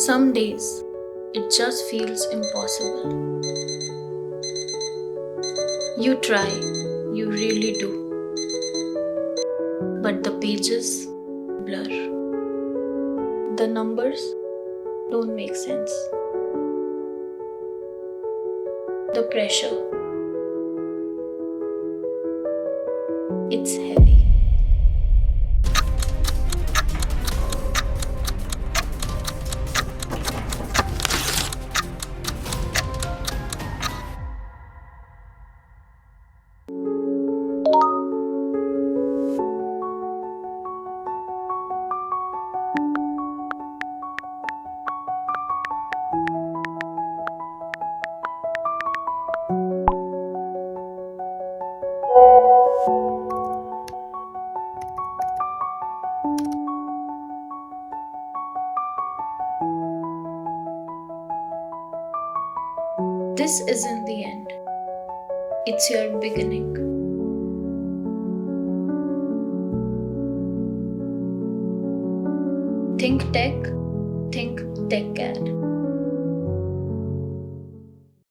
Some days it just feels impossible. You try, you really do, but the pages blur. The numbers don't make sense. The pressure, it's heavy. This isn't the end, it's your beginning. Think tech, think Techcadd.